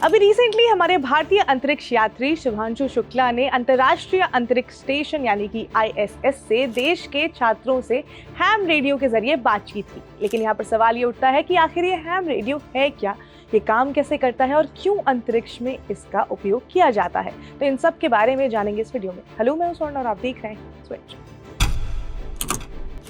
अभी रिसेंटली हमारे भारतीय अंतरिक्ष यात्री शुभांशु शुक्ला ने अंतर्राष्ट्रीय अंतरिक्ष स्टेशन यानी कि ISS से देश के छात्रों से हैम रेडियो के जरिए बातचीत की। लेकिन यहाँ पर सवाल ये उठता है कि आखिर ये हैम रेडियो है क्या, ये काम कैसे करता है और क्यों अंतरिक्ष में इसका उपयोग किया जाता है। तो इन सब के बारे में जानेंगे इस वीडियो में। हेलो, मैं हूं स्वर्ण और आप देख रहे हैं स्विच।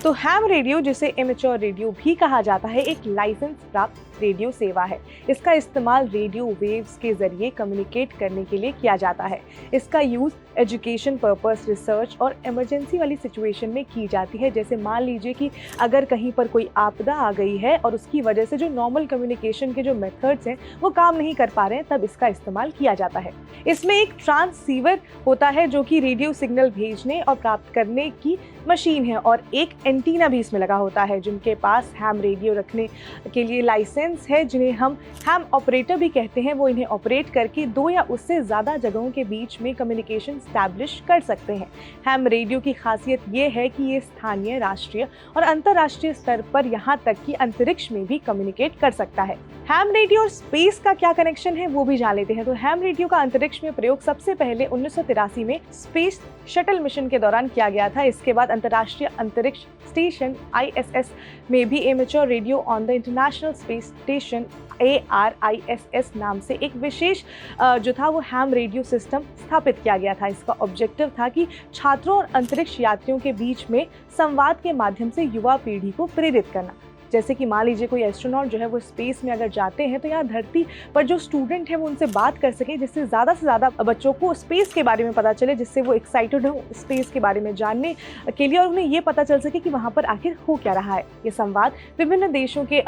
तो हैम रेडियो, जिसे इमेच्योर रेडियो भी कहा जाता है, एक लाइसेंस प्राप्त रेडियो सेवा है। इसका इस्तेमाल रेडियो वेव्स के जरिए कम्युनिकेट करने के लिए किया जाता है। इसका यूज एजुकेशन पर्पस, रिसर्च और इमरजेंसी वाली सिचुएशन में की जाती है। जैसे मान लीजिए कि अगर कहीं पर कोई आपदा आ गई है और उसकी वजह से जो नॉर्मल कम्युनिकेशन के जो मेथड्स हैं वो काम नहीं कर पा रहे हैं, तब इसका इस्तेमाल किया जाता है। इसमें एक ट्रांसीवर होता है जो कि रेडियो सिग्नल भेजने और प्राप्त करने की मशीन है, और एक एंटीना भी इसमें लगा होता है। जिनके पास हैम रेडियो रखने के लिए लाइसेंस है, जिन्हें हम हैम ऑपरेटर भी कहते हैं, वो इन्हें ऑपरेट करके 2 या उससे ज़्यादा जगहों के बीच में कम्युनिकेशन स्टैब्लिश कर सकते हैं। हैम रेडियो की खासियत ये है कि ये स्थानीय, राष्ट्रीय और अंतर्राष्ट्रीय स्तर पर, यहाँ तक कि अंतरिक्ष में भी कम्युनिकेट कर सकता है। हैम रेडियो और स्पेस का क्या कनेक्शन है वो भी जान लेते हैं। तो हैम रेडियो का अंतरिक्ष में प्रयोग सबसे पहले 1983 में स्पेस शटल मिशन के दौरान किया गया था। इसके बाद अंतर्राष्ट्रीय अंतरिक्ष स्टेशन ISS में भी immature radio on the international space station ARISS नाम से एक विशेष जो था वो हैम रेडियो सिस्टम स्थापित किया गया था। इसका ऑब्जेक्टिव था कि छात्रों और अंतरिक्ष यात्रियों के बीच में संवाद के माध्यम से युवा पीढ़ी को प्रेरित करना। जैसे कि मान लीजिए कोई एस्ट्रोनॉट जो है वो स्पेस में अगर जाते हैं तो यहाँ धरती पर जो स्टूडेंट है वो उनसे बात कर सके, जिससे ज़्यादा से ज़्यादा बच्चों को स्पेस के बारे में पता चले, जिससे वो एक्साइटेड हो स्पेस के बारे में जानने के लिए और उन्हें ये पता चल सके कि वहाँ पर आखिर हो क्या रहा है। ये संवाद विभिन्न देशों के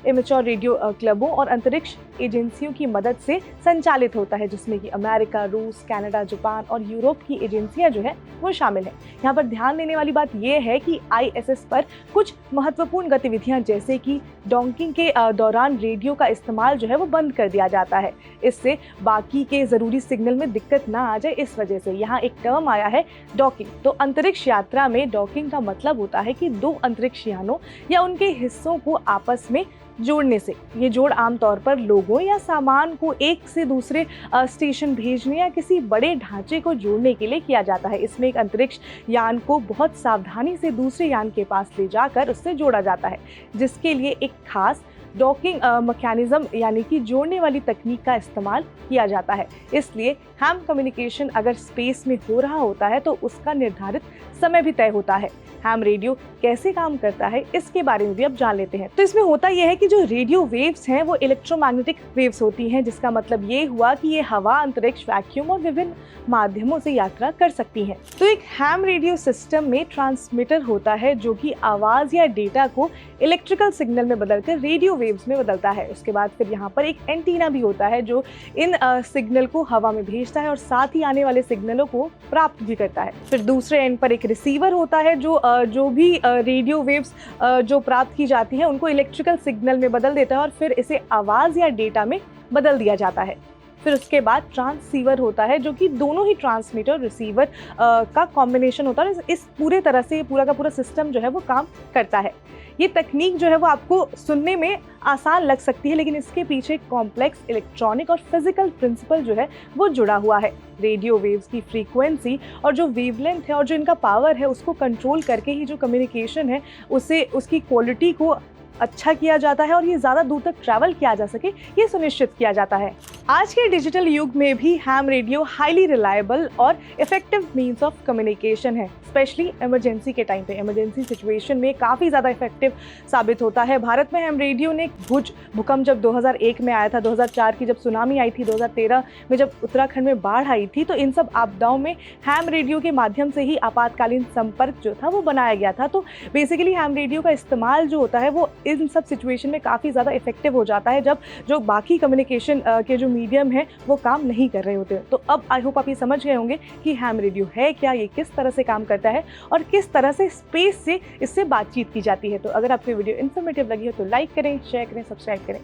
इमेच्योर रेडियो क्लबों और अंतरिक्ष एजेंसियों की मदद से संचालित होता है, जिसमें कि अमेरिका, रूस, कनाडा, जापान और यूरोप की एजेंसियाँ जो है वो शामिल है। यहाँ पर ध्यान देने वाली बात यह है कि ISS पर कुछ महत्वपूर्ण गतिविधियाँ जैसे कि डॉकिंग के दौरान रेडियो का इस्तेमाल जो है वो बंद कर दिया जाता है। इससे बाकी के ज़रूरी सिग्नल में दिक्कत ना आ जाए, इस वजह से यहाँ एक टर्म आया है डॉकिंग। तो अंतरिक्ष यात्रा में डॉकिंग का मतलब होता है कि 2 अंतरिक्ष यानों या उनके हिस्सों को आपस में जोड़ने से। ये जोड़ आमतौर पर लोगों या सामान को एक से दूसरे स्टेशन भेजने या किसी बड़े ढांचे को जोड़ने के लिए किया जाता है। इसमें एक अंतरिक्ष यान को बहुत सावधानी से दूसरे यान के पास ले जाकर उससे जोड़ा जाता है, जिसके लिए एक खास डॉकिंग मैकेनिज्म यानी कि जोड़ने वाली तकनीक का इस्तेमाल किया जाता है। इसलिए हैम कम्युनिकेशन अगर स्पेस में हो रहा होता है तो उसका निर्धारित समय भी तय होता है। हैम रेडियो कैसे काम करता है इसके बारे में भी अब जान लेते हैं। तो इसमें होता यह है कि जो रेडियो वेव्स हैं वो इलेक्ट्रोमैग्नेटिक वेव्स होती हैं, जिसका मतलब ये हुआ कि ये हवा, अंतरिक्ष, वैक्यूम और विभिन्न माध्यमों से यात्रा कर सकती हैं। तो एक हैम रेडियो सिस्टम में ट्रांसमीटर होता है जो कि आवाज़ या डेटा को इलेक्ट्रिकल सिग्नल में बदलकर रेडियो वेव्स में बदलता है। उसके बाद फिर यहाँ पर एक एंटीना भी होता है जो इन सिग्नल को हवा में भेजता है और साथ ही आने वाले सिग्नलों को प्राप्त भी करता है। फिर दूसरे एंड पर एक रिसीवर होता है जो भी रेडियो वेव्स जो प्राप्त की जाती है उनको इलेक्ट्रिकल सिग्नल में बदल देता है और फिर इसे आवाज़ या डेटा में बदल दिया जाता है। फिर उसके बाद ट्रांसीवर होता है जो कि दोनों ही ट्रांसमीटर रिसीवर का कॉम्बिनेशन होता है। इस पूरे तरह से पूरा का पूरा सिस्टम जो है वो काम करता है। ये तकनीक जो है वो आपको सुनने में आसान लग सकती है, लेकिन इसके पीछे कॉम्प्लेक्स इलेक्ट्रॉनिक और फिजिकल प्रिंसिपल जो है वो जुड़ा हुआ है। रेडियो वेव्स की फ्रीक्वेंसी और जो वेवलेंथ है और जो इनका पावर है उसको कंट्रोल करके ही जो कम्युनिकेशन है उसे, उसकी क्वालिटी को अच्छा किया जाता है और ये ज़्यादा दूर तक ट्रैवल किया जा सके, ये सुनिश्चित किया जाता है। आज के डिजिटल युग में भी हैम रेडियो हाईली रिलायबल और इफेक्टिव मीन्स ऑफ कम्युनिकेशन है, स्पेशली इमरजेंसी के टाइम पे। इमरजेंसी सिचुएशन में काफ़ी ज़्यादा इफेक्टिव साबित होता है। भारत में हैम रेडियो ने भुज भूकंप जब 2001 में आया था, 2004 की जब सुनामी आई थी, 2013 में जब उत्तराखंड में बाढ़ आई थी, तो इन सब आपदाओं में हैम रेडियो के माध्यम से ही आपातकालीन संपर्क जो था वो बनाया गया था। तो बेसिकली हैम रेडियो का इस्तेमाल जो होता है वो इन सब सिचुएशन में काफ़ी ज़्यादा इफेक्टिव हो जाता है, जब जो बाकी कम्युनिकेशन के जो मीडियम है वो काम नहीं कर रहे होते। तो अब आई होप आप ये समझ गए होंगे कि हैम रेडियो है क्या, ये किस तरह से काम करता है और किस तरह से स्पेस से इससे बातचीत की जाती है। तो अगर आपको वीडियो इन्फॉर्मेटिव लगी हो तो लाइक करें, शेयर करें, सब्सक्राइब करें।